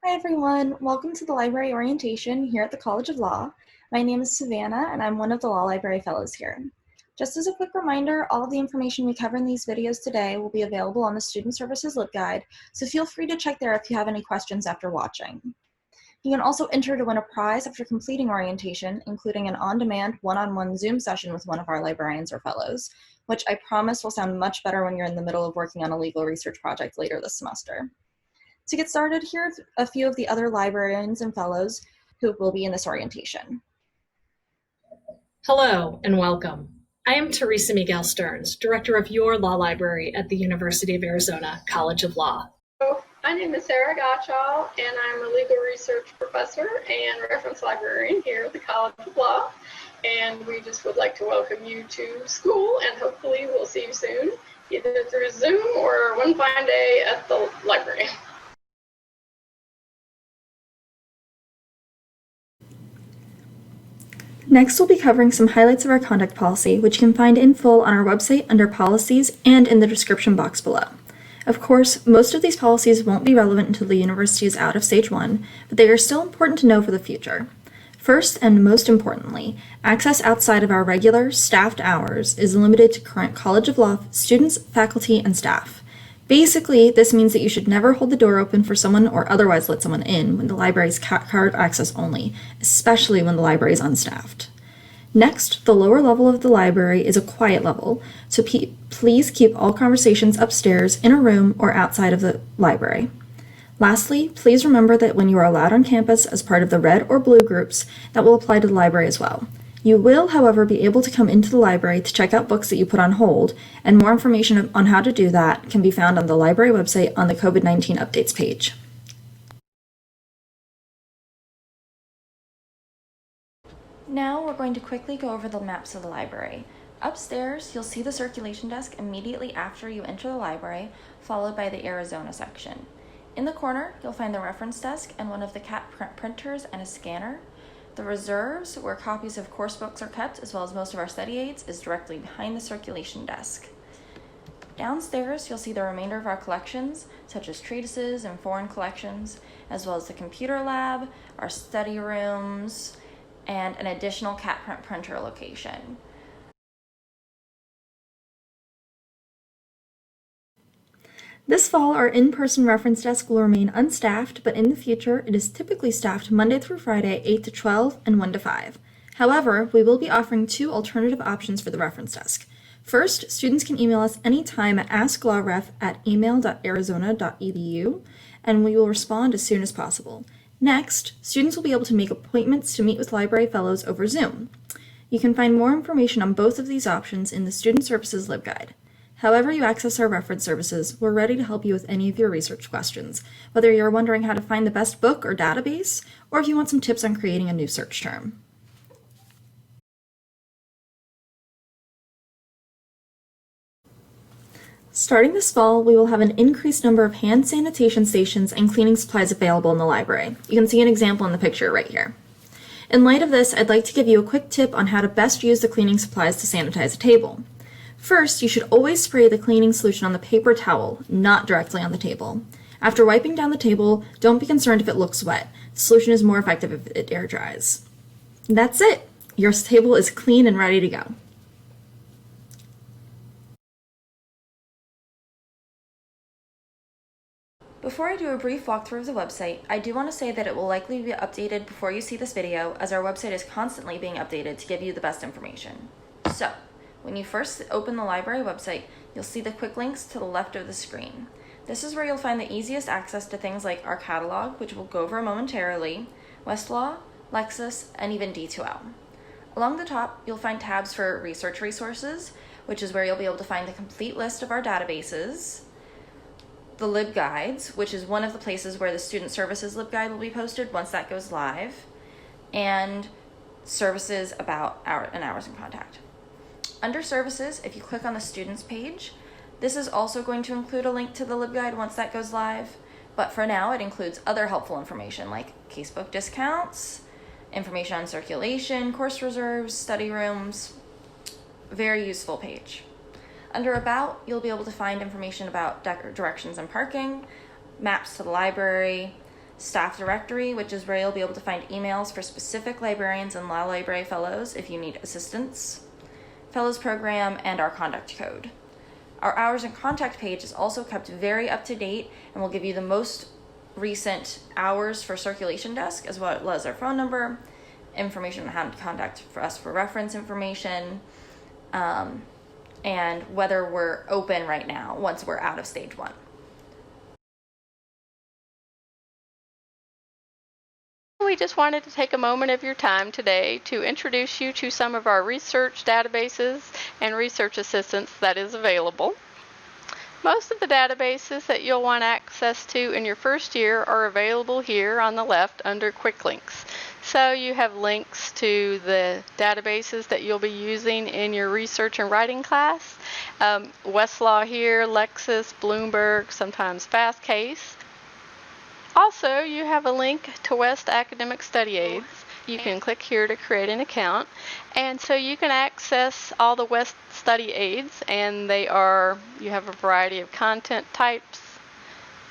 Hi everyone, welcome to the library orientation here at the College of Law. My name is Savannah and I'm one of the Law Library Fellows here. Just as a quick reminder, all of the information we cover in these videos today will be available on the Student Services LibGuide, so feel free to check there if you have any questions after watching. You can also enter to win a prize after completing orientation, including an on-demand one-on-one Zoom session with one of our librarians or fellows, which I promise will sound much better when you're in the middle of working on a legal research project later this semester. To get started, here are a few of the other librarians and fellows who will be in this orientation. Hello and welcome. I am Teresa Miguel Stearns, Director of your Law Library at the University of Arizona College of Law. My name is Sarah Gottschall, and I'm a legal research professor and reference librarian here at the College of Law. And we just would like to welcome you to school, and hopefully we'll see you soon, either through Zoom or one fine day at the library. Next, we'll be covering some highlights of our conduct policy, which you can find in full on our website under policies and in the description box below. Of course, most of these policies won't be relevant until the university is out of stage 1, but they are still important to know for the future. First, and most importantly, access outside of our regular, staffed hours is limited to current College of Law students, faculty, and staff. Basically, this means that you should never hold the door open for someone or otherwise let someone in when the library is card access only, especially when the library is unstaffed. Next, the lower level of the library is a quiet level, so please keep all conversations upstairs in a room or outside of the library. Lastly, please remember that when you are allowed on campus as part of the red or blue groups, that will apply to the library as well. You will, however, be able to come into the library to check out books that you put on hold, and more information on how to do that can be found on the library website on the COVID-19 updates page. Now we're going to quickly go over the maps of the library. Upstairs, you'll see the circulation desk immediately after you enter the library, followed by the Arizona section. In the corner, you'll find the reference desk and one of the CAT printers and a scanner. The reserves, where copies of course books are kept, as well as most of our study aids, is directly behind the circulation desk. Downstairs, you'll see the remainder of our collections, such as treatises and foreign collections, as well as the computer lab, our study rooms, and an additional CAT printer location. This fall, our in-person reference desk will remain unstaffed, but in the future, it is typically staffed Monday through Friday, 8 to 12 and 1 to 5. However, we will be offering 2 alternative options for the reference desk. First, students can email us anytime at asklawref@email.arizona.edu, and we will respond as soon as possible. Next, students will be able to make appointments to meet with library fellows over Zoom. You can find more information on both of these options in the Student Services LibGuide. However you access our reference services, we're ready to help you with any of your research questions, whether you're wondering how to find the best book or database, or if you want some tips on creating a new search term. Starting this fall, we will have an increased number of hand sanitation stations and cleaning supplies available in the library. You can see an example in the picture right here. In light of this, I'd like to give you a quick tip on how to best use the cleaning supplies to sanitize a table. First, you should always spray the cleaning solution on the paper towel, not directly on the table. After wiping down the table, don't be concerned if it looks wet. The solution is more effective if it air dries. That's it! Your table is clean and ready to go. Before I do a brief walkthrough of the website, I do want to say that it will likely be updated before you see this video, as our website is constantly being updated to give you the best information. So, when you first open the library website, you'll see the quick links to the left of the screen. This is where you'll find the easiest access to things like our catalog, which we'll go over momentarily, Westlaw, Lexis, and even D2L. Along the top, you'll find tabs for research resources, which is where you'll be able to find the complete list of our databases, the LibGuides, which is one of the places where the Student Services LibGuide will be posted once that goes live, and services about hours in contact. Under Services, if you click on the Students page, this is also going to include a link to the LibGuide once that goes live, but for now it includes other helpful information like casebook discounts, information on circulation, course reserves, study rooms. Very useful page. Under About, you'll be able to find information about directions and parking, maps to the library, staff directory, which is where you'll be able to find emails for specific librarians and law library fellows if you need assistance, fellows program, and our conduct code. Our hours and contact page is also kept very up to date and will give you the most recent hours for circulation desk, as well as our phone number, information on how to contact for us for reference information, and whether we're open right now once we're out of stage 1. We just wanted to take a moment of your time today to introduce you to some of our research databases and research assistance that is available. Most of the databases that you'll want access to in your first year are available here on the left under Quick Links. So you have links to the databases that you'll be using in your research and writing class. Westlaw here, Lexis, Bloomberg, sometimes Fastcase. Also, you have a link to West Academic Study Aids. You can click here to create an account, and so you can access all the West Study Aids, and you have a variety of content types.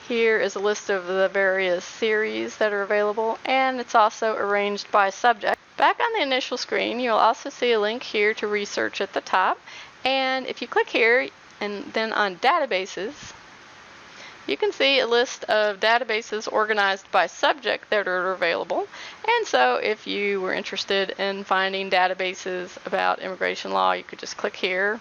Here is a list of the various series that are available, and it's also arranged by subject. Back on the initial screen, you'll also see a link here to research at the top, and if you click here and then on databases, you can see a list of databases organized by subject that are available. And so if you were interested in finding databases about immigration law, you could just click here,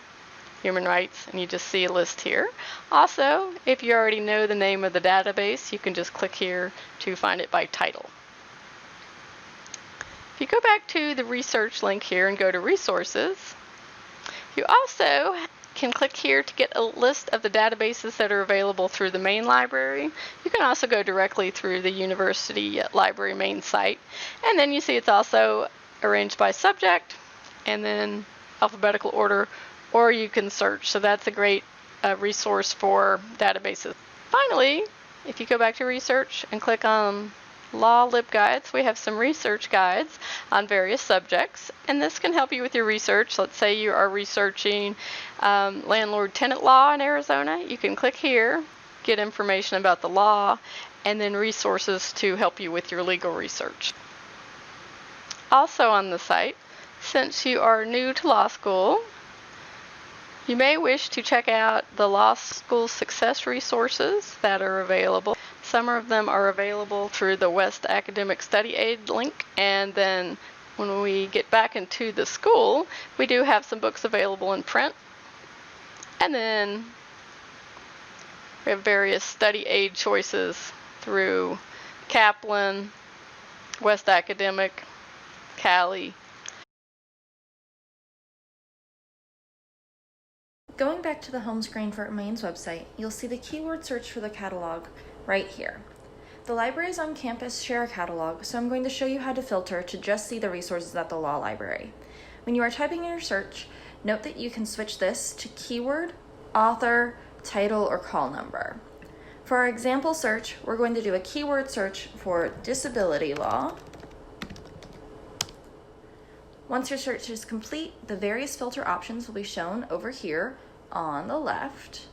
human rights, and you just see a list here. Also, if you already know the name of the database, you can just click here to find it by title. If you go back to the research link here and go to resources, you also can click here to get a list of the databases that are available through the main library. You can also go directly through the university library main site, and then you see it's also arranged by subject and then alphabetical order, or you can search. So that's a great resource for databases. Finally, if you go back to research and click on Law LibGuides, we have some research guides on various subjects, and this can help you with your research. Let's say you are researching landlord-tenant law in Arizona. You can click here, get information about the law, and then resources to help you with your legal research. Also on the site, since you are new to law school, you may wish to check out the law school success resources that are available. Some of them are available through the West Academic Study Aid link, and then when we get back into the school, we do have some books available in print. And then we have various study aid choices through Kaplan, West Academic, Cali. Going back to the home screen for Maine's website, you'll see the keyword search for the catalog right here. The libraries on campus share a catalog, so I'm going to show you how to filter to just see the resources at the law library. When you are typing in your search, note that you can switch this to keyword, author, title, or call number. For our example search, we're going to do a keyword search for disability law. Once your search is complete, the various filter options will be shown over here on the left.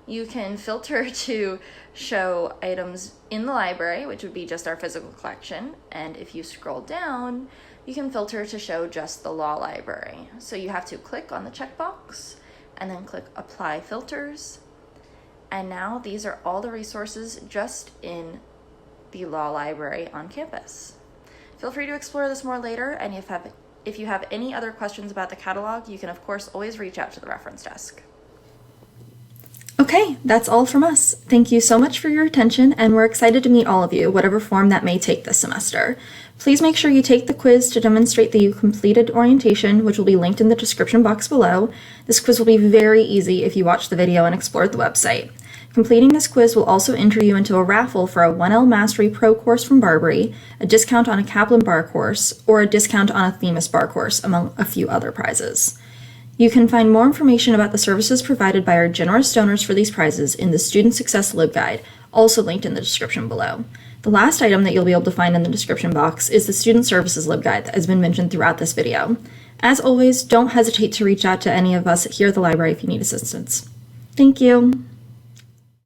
You can filter to show items in the library, which would be just our physical collection. And if you scroll down, you can filter to show just the law library. So you have to click on the checkbox and then click Apply Filters. And now these are all the resources just in the law library on campus. Feel free to explore this more later, and if you have any other questions about the catalog, you can of course always reach out to the reference desk. Okay, that's all from us. Thank you so much for your attention, and we're excited to meet all of you, whatever form that may take this semester. Please make sure you take the quiz to demonstrate that you completed orientation, which will be linked in the description box below. This quiz will be very easy if you watch the video and explore the website. Completing this quiz will also enter you into a raffle for a 1L Mastery Pro course from Barbary, a discount on a Kaplan bar course, or a discount on a Themis bar course, among a few other prizes. You can find more information about the services provided by our generous donors for these prizes in the Student Success LibGuide, also linked in the description below. The last item that you'll be able to find in the description box is the Student Services LibGuide that has been mentioned throughout this video. As always, don't hesitate to reach out to any of us here at the library if you need assistance. Thank you.